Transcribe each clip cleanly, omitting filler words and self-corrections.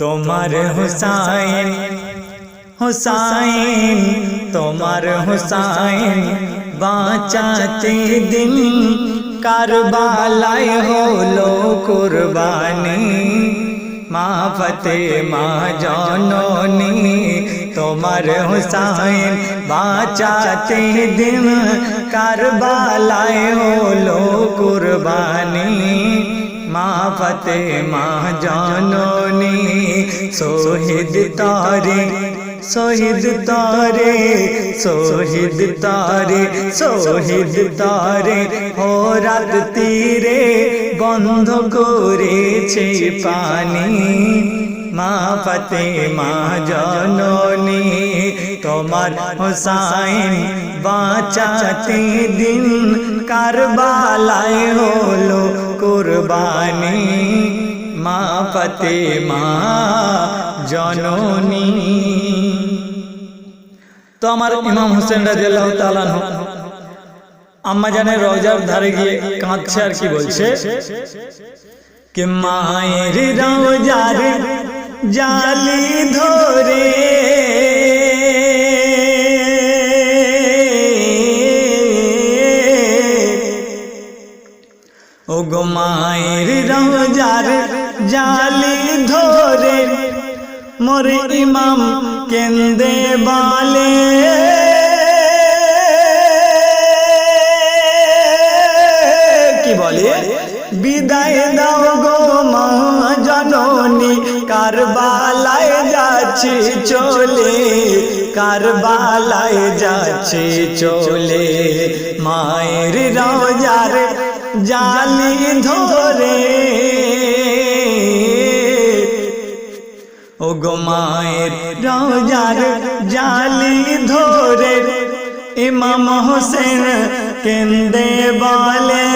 তোমার হুসাইন হুসাইন তোমার হুসাইন বাঁচাতে দিন কারবালায় হলো কুরবানি। মা ফাতেমা জননী তোমার হুসাইন বাঁচাতে দিন কারবালায় হলো কুরবানি। মা ফাতেমা জননী শহীদ তারে শহীদ তারে শহীদ তারে শহীদ তারে ফোরাত তীরে বন্ধ করেছে পানি। মা ফাতেমা জননী তোমার হুসাইন বাঁচাতে দিন কারবালায় হলো কুরবানি। মা ফাতেমা জননী। তো আমার ইমাম হোসেন রাদিয়াল্লাহু তাআলা আনহু আম্মা জানের রওজার ধারে গিয়ে কাঁদছে আর কি বলছে कि मायर रौजार जाली धोरे ओ गो मायर रौजार जाली धोरे मोरे इमाम केंदे बाले की बोले বিদায় দাও গো মা জননী কারবালায় যাচ্ছি চলে কারবালায় যাচ্ছি চলে মায়ের রওজার জালি ধরে ও গো মায়ের রওজার জালি ধরে ইমাম হোসেন কেন্দে বলে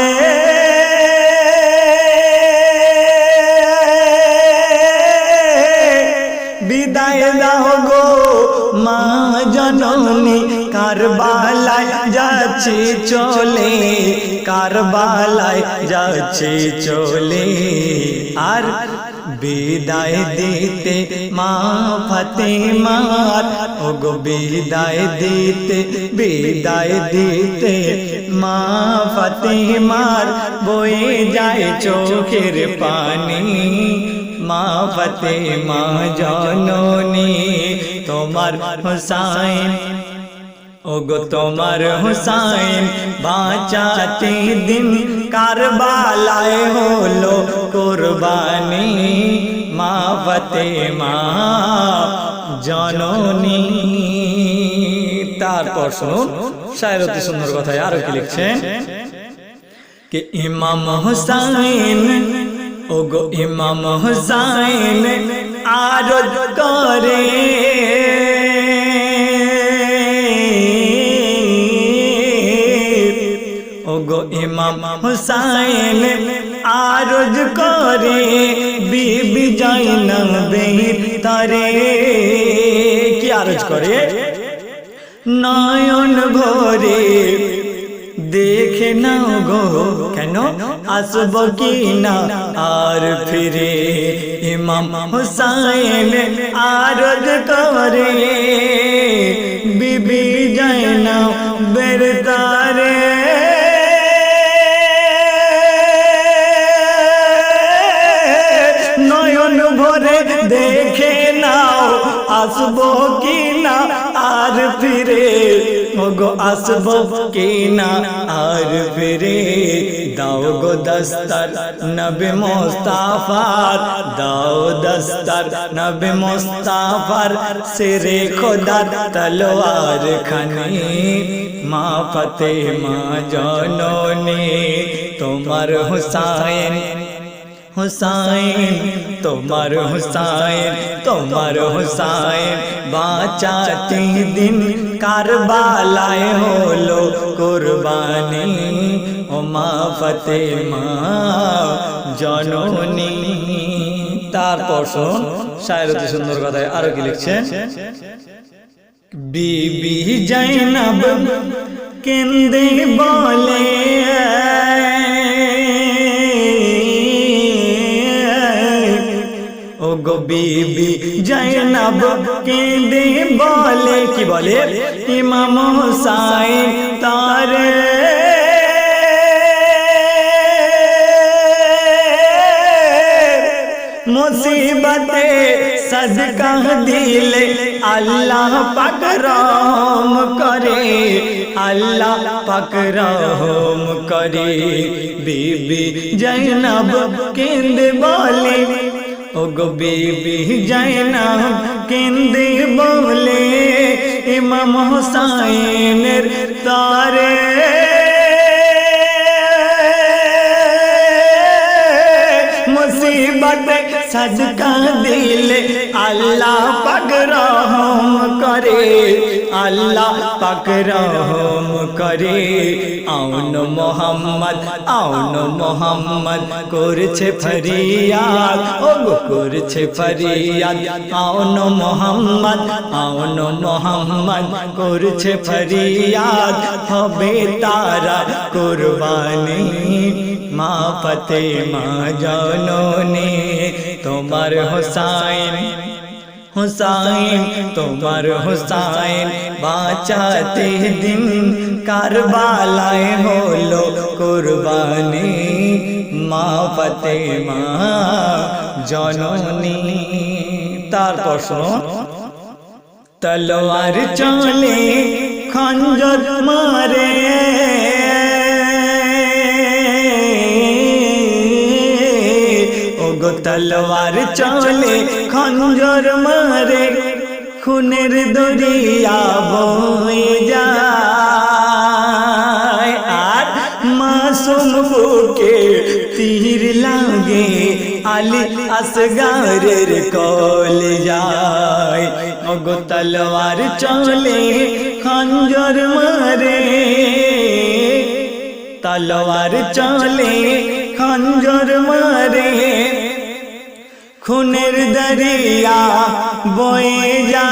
বিদায় দাও গো মা জননী কারবালায় যাচ্ছি চলে কারবালায় যাচ্ছি চলে। আর বিদায় দিতে মা ফাতেমার ও গো বিদায় দিতে মা ফাতেমার বয়ে যায় চোখের পানি। মা ফাতেমা জননী তোমার হুসাইন ও গো তোমার হুসাইন বাঁচাতে দিন কারবালায় হলো কুরবানি। মা ফাতেমা জননী। তারপর শুনুন শায়ের অতি সুন্দর কথায় আরো কি লিখছেন कि ইমাম হুসাইন ও গো ইমাম হুসাইন আরজ করে ও গো ইমাম হুসাইন আরজ করে বিবি জাইনাবের তারে। কি আরজ করে? নয়ন ভরে দেখে নাও গো কেন আসব কি না আর ফিরে। ইমাম হুসাইন আরজ করে বিবি জাইনাবের তারে। নয়ন ভরে দেখে নাও আসব কি না আর ফিরে ও গো আসব কি না আর ফিরে। দাও গো দস্তর নবী মুস্তাফার দাও দস্তর নবী মুস্তাফার সিরে খোদার তলোয়ার খানি। মা ফাতেমা জননী তোমার হুসাইন হুসাইন তোমার হুসাইন তোমার হুসাইন বাঁচাতে দিন কারবালায় হলো কুরবানি। ও মা ফাতেমা জননী। তারপর শুনুন শায়ের অতি সুন্দর কথায় আরো কি লিখছেন বিবি জাইনাব কেন্দে বলে ও গো বিবি জয়নব কেঁদে বলে, কি বলে, ইমাম হুসাইন তার मुसीबते सदका दिले अल्लाह पाक रहम करे, अल्लाह पाक रहम करे। बीबी जैनब केंद बोले, ओ गो बीबी जैनब केंद बोले, इमाम हुसैन तारे मुसीबत सदका दिले अल्लाह पाक रहम करे, अल्लाह पाक रहम करे। आउन मोहम्मद करछे फरियाद, ओ गो करछे फरियाद। आउन मोहम्मद करछे फरियाद, हबे तारा कुरबानी मा फातेमा जननी। তোমার হুসাইন তোমার হুসাইন বাঁচাতে দিন কারবালায় হলো কুরবানি, মা ফাতেমা জননী। তারপর শোনো, তলোয়ার চলে খঞ্জর মারে, तलवार चले खंजर मारे, खूनेर दरिया बहे जाए, आर मासूम बुके तीर लागे, आली असगारेर कलेजाय। ओगो तलवार चले खंजर मारे, तलवार चले खंजर मारे, खूनेर दरिया बहे जाए,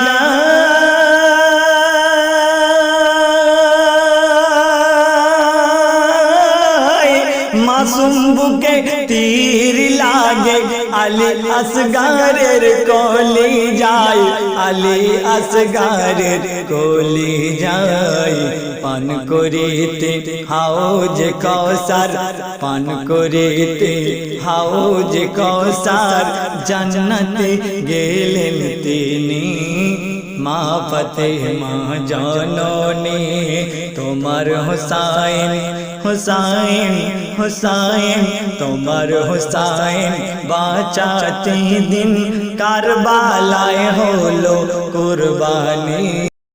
मासूम बुके तीर लागे, आली असगारेर कलेजाय, आली असगारेर कलेजाय। पान करिते हाउज कौसार, पान करिते हाउज कौसार, जन्नते गेलेन तिनी मा फातेमा जननी। তোমার হুসাইন তোমার হুসাইন বাঁচাতে দিন কারবালায় হলো কুরবানি।